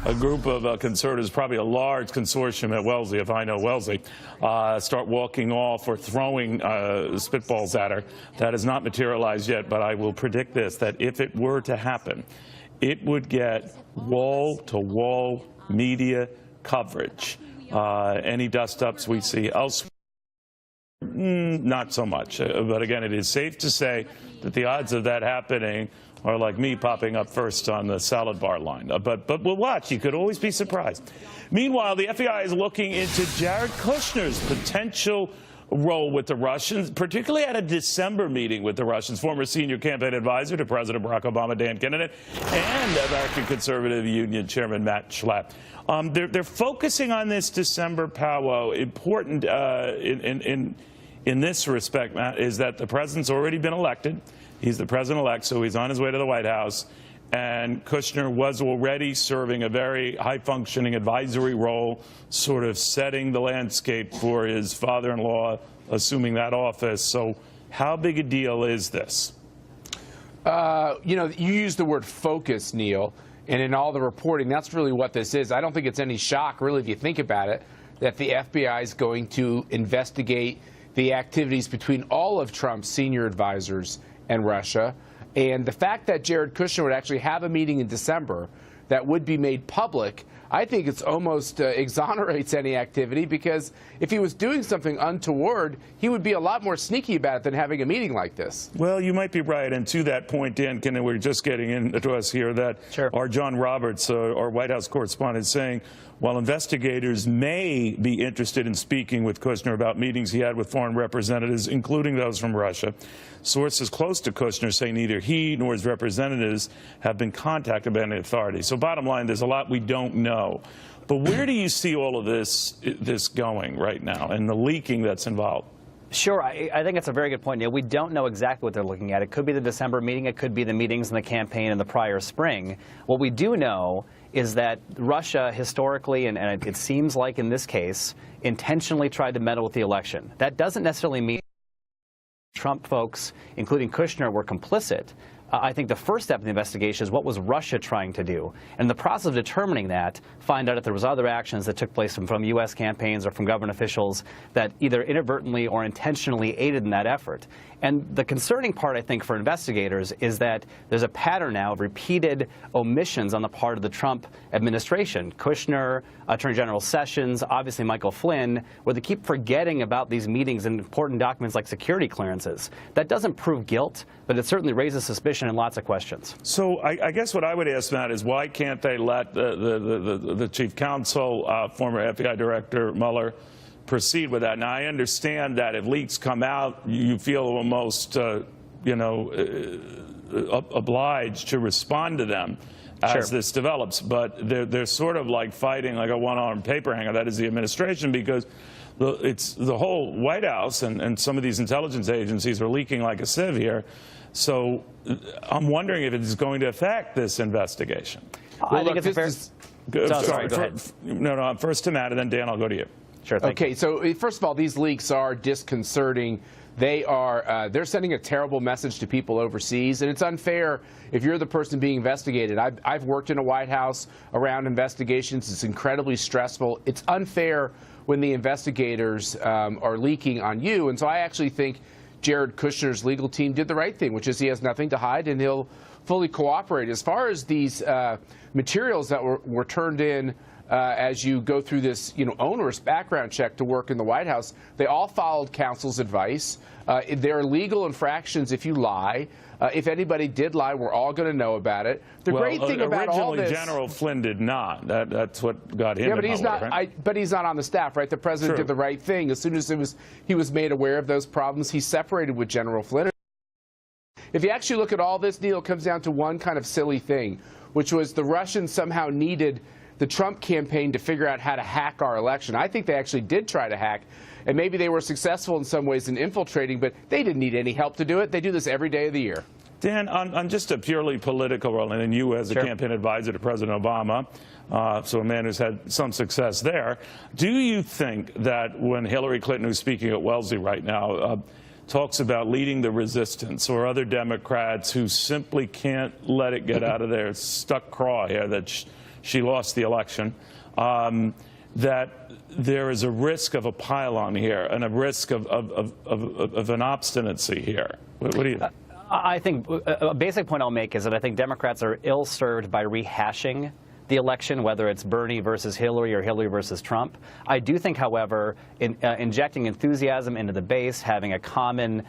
a group of conservatives, probably a large consortium at Wellesley, if I know Wellesley, start walking off or throwing spitballs at her. That has not materialized yet, but I will predict this, that if it were to happen, it would get wall-to-wall media coverage. Any dust-ups we see elsewhere, not so much. But again, it is safe to say that the odds of that happening are like me popping up first on the salad bar line. But we'll watch. You could always be surprised. Meanwhile, the FBI is looking into Jared Kushner's potential role with the Russians, particularly at a December meeting with the Russians. Former senior campaign advisor to President Barack Obama, Dan Kennedy, and American Conservative Union Chairman Matt Schlapp. They're focusing on this December powwow. Important in this respect, Matt, is that the president's already been elected. He's the president-elect, so he's on his way to the White House. And Kushner was already serving a very high-functioning advisory role, sort of setting the landscape for his father-in-law assuming that office. So how big a deal is this? You know, you use the word focus, Neil, and in all the reporting, that's really what this is. I don't think it's any shock, really, if you think about it, that the FBI is going to investigate the activities between all of Trump's senior advisors and Russia. And the fact that Jared Kushner would actually have a meeting in December that would be made public, I think it's almost exonerates any activity, because if he was doing something untoward, he would be a lot more sneaky about it than having a meeting like this. Well, you might be right. And to that point, Dan, we're just getting into us here that our John Roberts, our White House correspondent, is saying, while investigators may be interested in speaking with Kushner about meetings he had with foreign representatives, including those from Russia, sources close to Kushner say neither he nor his representatives have been contacted by any authorities. So bottom line, there's a lot we don't know. But where do you see all of this going right now and the leaking that's involved? Sure. I think it's a very good point, Neil. We don't know exactly what they're looking at. It could be the December meeting. It could be the meetings in the campaign in the prior spring. What we do know is that Russia historically, and it seems like in this case, intentionally tried to meddle with the election. That doesn't necessarily mean Trump folks, including Kushner, were complicit. I think the first step in the investigation is what was Russia trying to do. And in the process of determining that, find out if there was other actions that took place from U.S. campaigns or from government officials that either inadvertently or intentionally aided in that effort. And the concerning part, I think, for investigators is that there's a pattern now of repeated omissions on the part of the Trump administration. Kushner, Attorney General Sessions, obviously Michael Flynn, where they keep forgetting about these meetings and important documents like security clearances. That doesn't prove guilt, but it certainly raises suspicion and lots of questions. So I guess what I would ask, Matt, is why can't they let the chief counsel, former FBI Director Mueller, proceed with that? Now, I understand that if leaks come out, you feel almost, obliged to respond to them as this develops. But they're sort of like fighting like a one-armed paper hanger. That is the administration, because it's the whole White House and some of these intelligence agencies are leaking like a sieve here. So I'm wondering if it's going to affect this investigation. I think it's a fair... Sorry, go ahead. No, first to Matt, and then Dan, I'll go to you. Sure. Okay, so first of all, these leaks are disconcerting. They're sending a terrible message to people overseas, and it's unfair if you're the person being investigated. I've worked in a White House around investigations. It's incredibly stressful. It's unfair when the investigators are leaking on you, and so I actually think Jared Kushner's legal team did the right thing, which is he has nothing to hide, and he'll fully cooperate. As far as these materials that were turned in as you go through this, onerous background check to work in the White House, they all followed counsel's advice. There are legal infractions if you lie. If anybody did lie, we're all going to know about it. The great thing about all this, General Flynn did not. That's what got him. Yeah, but he's not. Right? But he's not on the staff, right? The president did the right thing. As soon as he was made aware of those problems, he separated with General Flynn. If you actually look at all this, Neil, it comes down to one kind of silly thing, which was the Russians somehow needed the Trump campaign to figure out how to hack our election. I think they actually did try to hack, and maybe they were successful in some ways in infiltrating, but they didn't need any help to do it. They do this every day of the year. Dan, on just a purely political role, and you as a campaign advisor to President Obama, so a man who's had some success there, do you think that when Hillary Clinton, who's speaking at Wellesley right now, talks about leading the resistance, or other Democrats who simply can't let it get out of their stuck craw here that she lost the election, that there is a risk of a pile-on here and a risk of an obstinacy here. What do you think? I think a basic point I'll make is that I think Democrats are ill-served by rehashing the election, whether it's Bernie versus Hillary or Hillary versus Trump. I do think, however, injecting enthusiasm into the base, having a common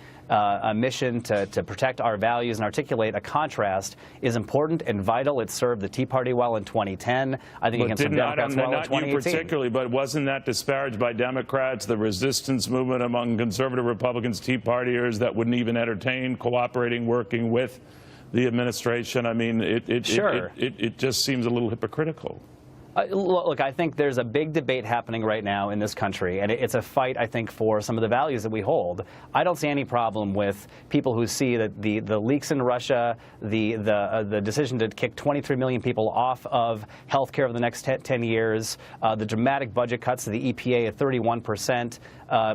mission to protect our values and articulate a contrast is important and vital. It served the Tea Party well in 2010. I think it can serve Democrats well in 2018. Not you particularly, but wasn't that disparaged by Democrats, the resistance movement among conservative Republicans, Tea Partiers that wouldn't even entertain cooperating, working with the administration? I mean, it just seems a little hypocritical. Look, I think there's a big debate happening right now in this country, and it's a fight, I think, for some of the values that we hold. I don't see any problem with people who see that the leaks in Russia, the decision to kick 23 million people off of health care over the next 10 years, the dramatic budget cuts to the EPA at 31%,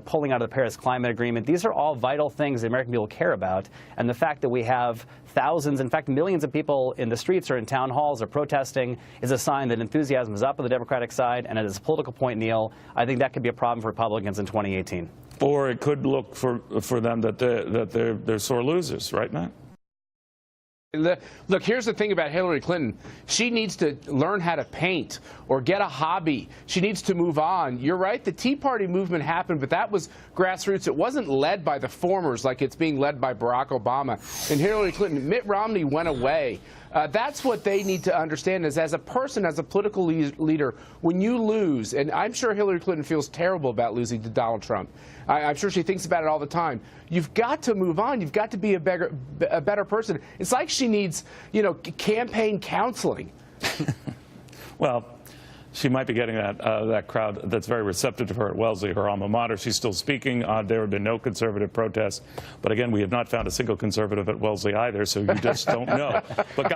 pulling out of the Paris Climate Agreement. These are all vital things the American people care about, and the fact that we have thousands, in fact millions of people in the streets or in town halls or protesting is a sign that enthusiasm is up on the Democratic side, and at its political point, Neil, I think that could be a problem for Republicans in 2018. Or it could look for them that they're sore losers, right, Matt? Look, here's the thing about Hillary Clinton. She needs to learn how to paint or get a hobby. She needs to move on. You're right, the Tea Party movement happened, but that was grassroots. It wasn't led by the formers like it's being led by Barack Obama and Hillary Clinton. Mitt Romney went away. That's what they need to understand is, as a person, as a political leader, when you lose, and I'm sure Hillary Clinton feels terrible about losing to Donald Trump. I'm sure she thinks about it all the time. You've got to move on. You've got to be a better person. It's like she needs, campaign counseling. Well, she might be getting that crowd that's very receptive to her at Wellesley, her alma mater. She's still speaking. There have been no conservative protests. But again, we have not found a single conservative at Wellesley either, so you just don't know. But